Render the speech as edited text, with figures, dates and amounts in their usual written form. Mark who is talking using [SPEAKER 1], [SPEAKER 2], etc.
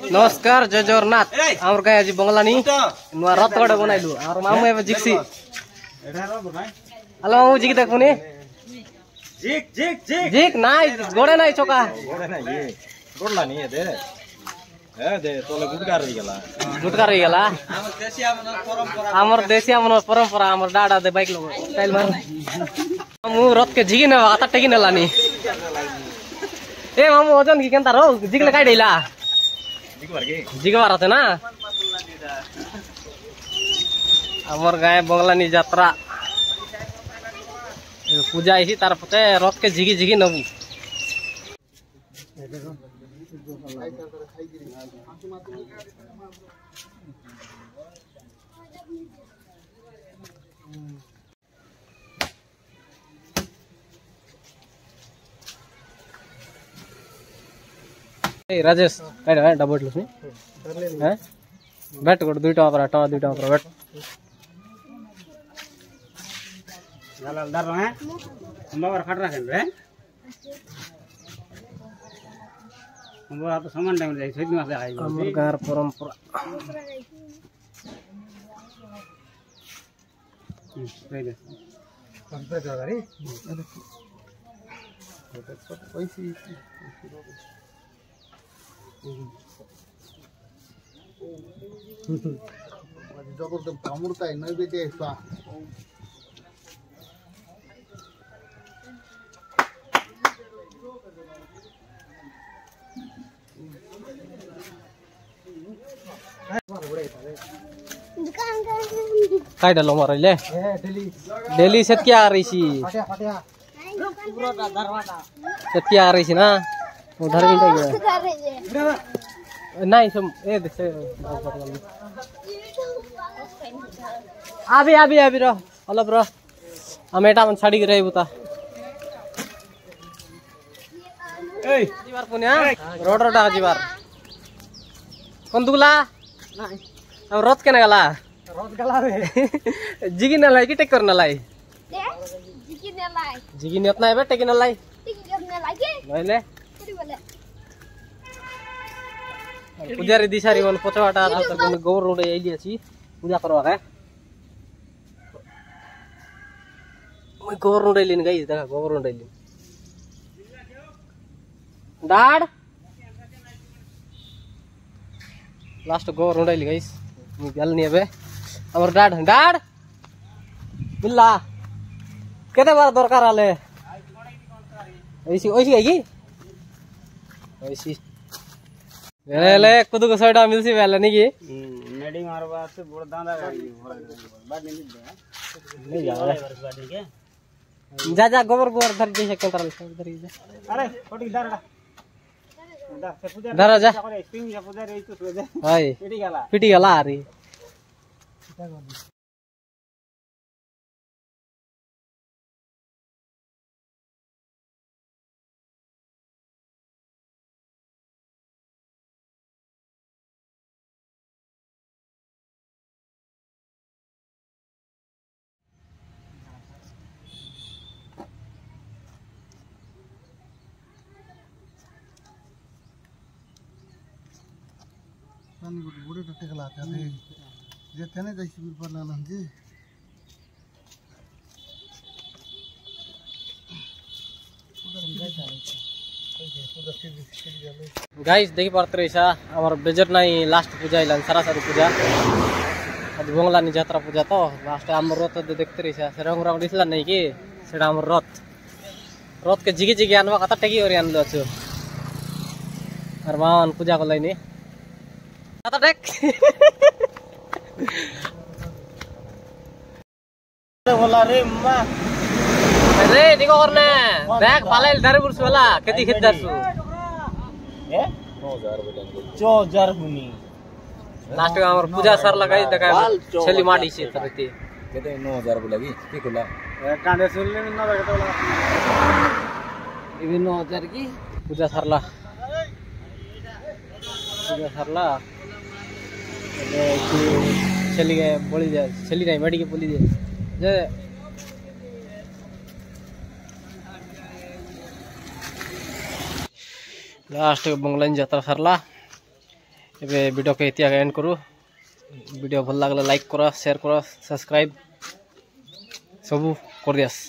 [SPEAKER 1] नमस्कार जय जगन्नाथ आमर गाय आज बंगलानी नुआ रथ गडे बनाइलु आर मामु एबे जिक्सी हेलो मामु जिक देखुनी
[SPEAKER 2] जिक जिक जिक
[SPEAKER 1] जिक नाइ गोडे नाइ छोका
[SPEAKER 2] गोडे नाइ ये गोडला नि दे दे तोले गुटका रहि
[SPEAKER 1] गेला आमर देशिया मन परंपरा आमर डाडा दे बाइक लो स्टाइल मार मामु रथ के जिगी ने आता टेकी ने लानी ए मामु ओजन की केनता रो जिगले काई देला जिग बारते ना आमर गाय बंगलानी यात्रा पूजा आई तार पते रथ के जिगी जिगी नबु ए राजेश काई है डबल लुस नि हैं बैट कोड दुईटा पर बैट
[SPEAKER 2] लाल दार है हम बाबर खट रखेन रे हम बाबर तो सामान टाइम जाई छैन मासे आइ
[SPEAKER 1] हमर गार परंपरा
[SPEAKER 2] पहिले कंप्लीट गरी पैसे
[SPEAKER 3] जबरदस्त कामड़ता है नहीं बेटे ऐसा
[SPEAKER 1] काय डालो मारले डेली से क्या आ रही सी से क्या आ रही सी ना उधर भी गया नहीं सम ए से आबी रो हेलो ब्रो हम एटा मन छाड़ी के रही बुता ए जीवार पुन्या रोड रोड आ जीवार कोन दुगला नहीं अब रथ केना गला रे जिगी न लाई कि टेक करना लाई जिगी ने उतना है टेक न लाई ले पूजारी दिशारी मन पछवाटा था त गोबर रोड आइली अछि पूजा करवा के मैं गोबर रोड आइली गाइस देखा गोबर रोड आइली डाड लास्ट गोबर रोड आइली गाइस मु गेल नि एबे हमर डाड बिल्ला केते बार दरकार आले ओइसी ओइसी की ओइसी ले कुदु को सडा मिलसी वाला नहीं की
[SPEAKER 2] नेडी मारबा से बड़ दांदा गाड़ी बाद नहीं
[SPEAKER 1] जा जा गोबर गोबर धर जैसे कंट्रोल धर जा
[SPEAKER 2] अरे छोटी दारडा
[SPEAKER 1] धर जा
[SPEAKER 2] स्प्रिंग जा पूजा रे तो सोजा
[SPEAKER 1] हाय पिटी गला आ रही
[SPEAKER 3] बुढ़े टट्टे खिलाते हैं ये तेने जैसी भी पर लालन जी
[SPEAKER 1] गाइस देखि परत रहिसा हमर बेजर नाही लास्ट पूजा इलान सारासारी पूजा आज बंगलानी यात्रा पूजा तो लास्ट हमर रथ देखते रहिसा से रंग रंग दिसला नहीं कि सेडा हमर रथ के जिगी जिगी आनवा कता टेकी ओरि आनलो छु और मान पूजा को लाइनी कता टेक
[SPEAKER 2] बोला रे अम्मा
[SPEAKER 1] रे निको करने देख पालेल धरपुरस वाला केती खेत दरसु
[SPEAKER 2] ए 9000 हुनी
[SPEAKER 1] लास्ट हमर पूजा सर लगाई देखा छली माडी से तरती
[SPEAKER 2] केते 9000 को लगी की खुला कांडे सुनले न लगे तो
[SPEAKER 1] इवन 9000 की पूजा सरला छली के बोली जाए छली नहीं मेडी के बोली जाए जे लास्ट बंगला यात्रा सरला ଏବେ ଭିଡ଼ିଓ କେ ଏତିକି ଏଣ୍ଡ କରୁ ଭିଡ଼ିଓ ଭଲ ଲାଗିଲେ ଲାଇକ୍ କର शेयर କର ସବସ୍କ୍ରାଇବ ସବୁ କରିଦିଆସ୍।